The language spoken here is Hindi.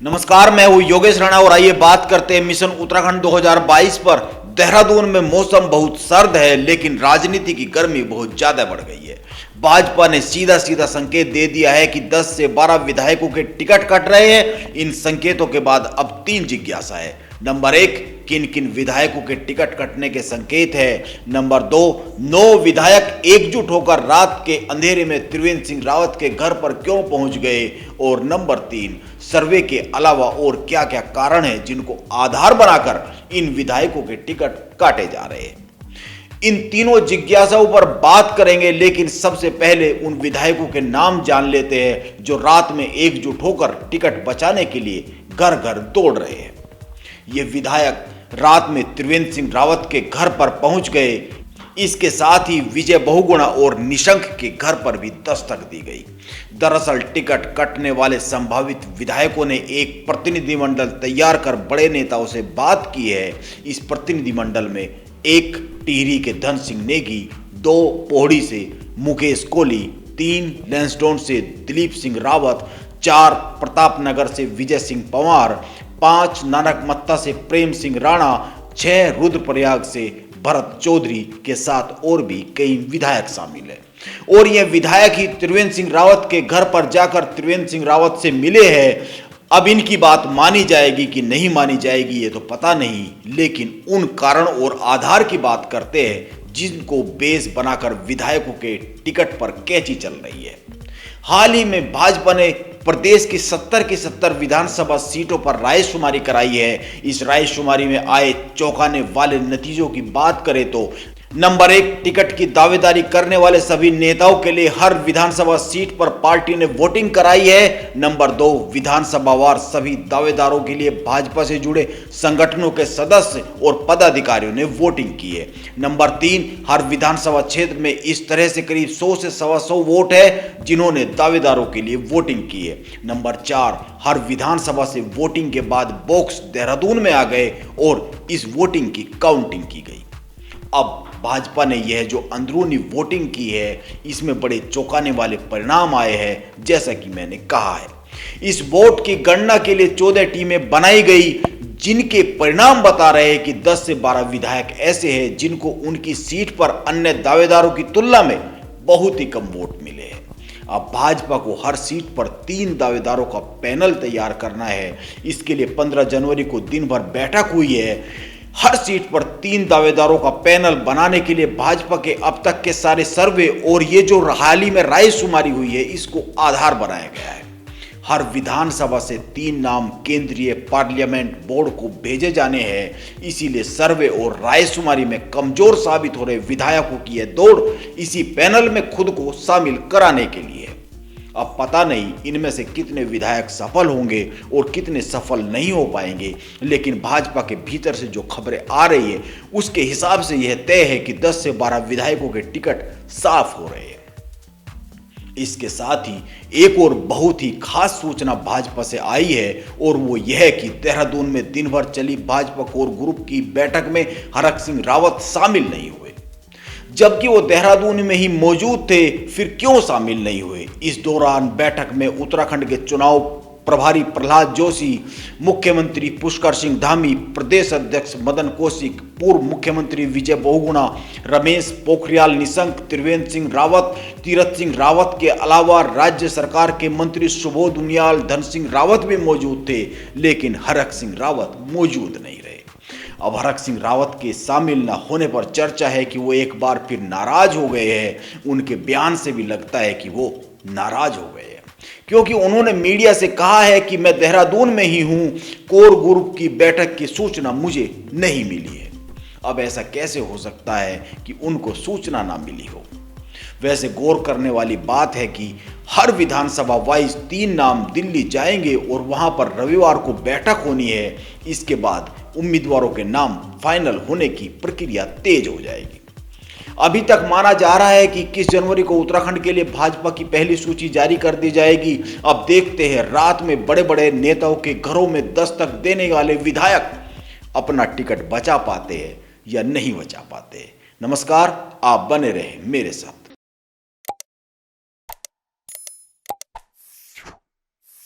नमस्कार, मैं हूं योगेश राणा और आइए बात करते हैं मिशन उत्तराखंड 2022 पर। देहरादून में मौसम बहुत सर्द है, लेकिन राजनीति की गर्मी बहुत ज्यादा बढ़ गई है। भाजपा ने सीधा सीधा संकेत दे दिया है कि 10 से 12 विधायकों के टिकट कट रहे हैं। इन संकेतों के बाद अब 3 जिज्ञासा है। नंबर 1, किन किन विधायकों के टिकट कटने के संकेत है। नंबर 2, 9 विधायक एकजुट होकर रात के अंधेरे में त्रिवेंद्र सिंह रावत के घर पर क्यों पहुंच गए। और नंबर 3, सर्वे के अलावा और क्या क्या कारण हैं जिनको आधार बनाकर इन विधायकों के टिकट काटे जा रहे हैं। इन तीनों जिज्ञासाओं पर बात करेंगे, लेकिन सबसे पहले उन विधायकों के नाम जान लेते हैं जो रात में एकजुट होकर टिकट बचाने के लिए घर घर दौड़ रहे हैं। ये विधायक रात में त्रिवेंद्र सिंह रावत के घर पर पहुंच गए। इसके साथ ही विजय बहुगुणा और निशंक के घर पर भी दस्तक दी गई। दरअसल टिकट कटने वाले संभावित विधायकों ने एक प्रतिनिधिमंडल तैयार कर बड़े नेताओं से बात की है। इस प्रतिनिधिमंडल में 1 टिहरी के धन सिंह नेगी, 2 पोहड़ी से मुकेश कोहली, 3 लैंसडौन से दिलीप सिंह रावत, 4 प्रतापनगर से विजय सिंह पंवार, 5 नानकमत्ता से प्रेम सिंह राणा, 6 रुद्रप्रयाग से भरत चौधरी के साथ और भी कई विधायक शामिल हैं। और ये विधायक ही त्रिवेंद्र सिंह रावत के घर पर जाकर त्रिवेंद्र सिंह रावत से मिले हैं। अब इनकी बात मानी जाएगी कि नहीं मानी जाएगी ये तो पता नहीं, लेकिन उन कारण और आधार की बात करते हैं जिनको बेस बनाकर विधायकों के टिकट पर कैंची चल रही है। हाल ही में भाजपा ने प्रदेश की 70 की 70 विधानसभा सीटों पर रायशुमारी कराई है। इस रायशुमारी में आए चौंकाने वाले नतीजों की बात करें तो नंबर 1, टिकट की दावेदारी करने वाले सभी नेताओं के लिए हर विधानसभा सीट पर पार्टी ने वोटिंग कराई है। नंबर 2, विधानसभावार सभी दावेदारों के लिए भाजपा से जुड़े संगठनों के सदस्य और पदाधिकारियों ने वोटिंग की है। नंबर 3, हर विधानसभा क्षेत्र में इस तरह से करीब 100 से 125 वोट है जिन्होंने दावेदारों के लिए वोटिंग की है। नंबर 4, हर विधानसभा से वोटिंग के बाद बॉक्स देहरादून में आ गए और इस वोटिंग की काउंटिंग की गई। अब भाजपा ने यह जो अंदरूनी वोटिंग की है, इसमें बड़े चौंकाने वाले परिणाम आए हैं। जैसा कि मैंने कहा है, इस वोट की गणना के लिए 14 टीमें बनाई गई, जिनके परिणाम बता रहे हैं कि 10 से 12 विधायक ऐसे हैं जिनको उनकी सीट पर अन्य दावेदारों की तुलना में बहुत ही कम वोट मिले हैं। अब भाजपा को हर सीट पर 3 दावेदारों का पैनल तैयार करना है। इसके लिए 15 जनवरी को दिन भर बैठक हुई है। हर सीट पर 3 दावेदारों का पैनल बनाने के लिए भाजपा के अब तक के सारे सर्वे और ये जो हाल ही में रायशुमारी हुई है, इसको आधार बनाया गया है। हर विधानसभा से 3 नाम केंद्रीय पार्लियामेंट बोर्ड को भेजे जाने हैं। इसीलिए सर्वे और रायशुमारी में कमजोर साबित हो रहे विधायकों की यह दौड़ इसी पैनल में खुद को शामिल कराने के लिए। अब पता नहीं इनमें से कितने विधायक सफल होंगे और कितने सफल नहीं हो पाएंगे, लेकिन भाजपा के भीतर से जो खबरें आ रही है उसके हिसाब से यह तय है कि 10 से 12 विधायकों के टिकट साफ हो रहे हैं। इसके साथ ही एक और बहुत ही खास सूचना भाजपा से आई है, और वो यह कि देहरादून में दिन भर चली भाजपा कोर ग्रुप की बैठक में हरक सिंह रावत शामिल नहीं हुए। जबकि वो देहरादून में ही मौजूद थे, फिर क्यों शामिल नहीं हुए। इस दौरान बैठक में उत्तराखंड के चुनाव प्रभारी प्रहलाद जोशी, मुख्यमंत्री पुष्कर सिंह धामी, प्रदेश अध्यक्ष मदन कौशिक, पूर्व मुख्यमंत्री विजय बहुगुणा, रमेश पोखरियाल निशंक, त्रिवेंद्र सिंह रावत, तीरथ सिंह रावत के अलावा राज्य सरकार के मंत्री सुबोध उनियाल, धन सिंह रावत भी मौजूद थे, लेकिन हरक सिंह रावत मौजूद नहीं रहे। अब हरक सिंह रावत के शामिल न होने पर चर्चा है कि वो एक बार फिर नाराज हो गए हैं। उनके बयान से भी लगता है कि वो नाराज हो गए हैं, क्योंकि उन्होंने मीडिया से कहा है कि मैं देहरादून में ही हूं, कोर ग्रुप की बैठक की सूचना मुझे नहीं मिली है। अब ऐसा कैसे हो सकता है कि उनको सूचना ना मिली हो। वैसे गौर करने वाली बात है कि हर विधानसभा वाइज 3 नाम दिल्ली जाएंगे और वहां पर रविवार को बैठक होनी है। इसके बाद उम्मीदवारों के नाम फाइनल होने की प्रक्रिया तेज हो जाएगी। अभी तक माना जा रहा है कि 21 जनवरी को उत्तराखंड के लिए भाजपा की पहली सूची जारी कर दी जाएगी। अब देखते हैं रात में बड़े बड़े नेताओं के घरों में दस्तक देने वाले विधायक अपना टिकट बचा पाते हैं या नहीं बचा पाते हैं। नमस्कार, आप बने रहें मेरे साथ।